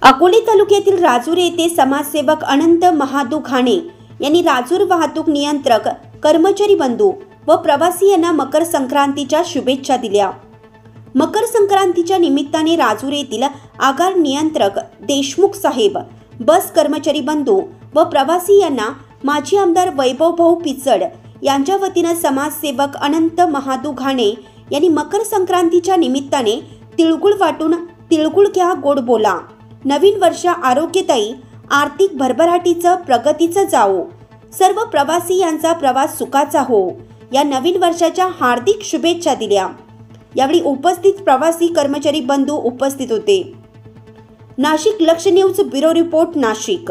अकोले तालुक्यातील राजूर येथे समाजसेवक अनंत महादू घाणे यांनी राजूर वाहतूक नियंत्रक, कर्मचारी बंधू व प्रवासी यांना मकर संक्रांतीच्या शुभेच्छा दिल्या। मकर संक्रांतीच्या निमित्ताने राजूर येथील आगार नियंत्रक देशमुख साहेब, बस कर्मचारी बंधू व प्रवासी यांना माजी आमदार वैभव भाऊ पिचड यांच्या वतीने समाजसेवक अनंत महादू घाणे यांनी मकर संक्रांतीच्या निमित्ताने तिळगुळ वाटून तिळगुळ घ्या गोड बोला, नवीन वर्ष आरोग्यदायी, आर्थिक भरभराटीचं, प्रगतीचं जावो, सर्व प्रवासी यांचा प्रवास सुखाचा हो, या नवीन वर्षाच्या हार्दिक शुभेच्छा दिल्या। यावेळी उपस्थित प्रवासी कर्मचारी बंधू उपस्थित होते। नाशिक लक्ष न्यूज ब्युरो रिपोर्ट, नाशिक।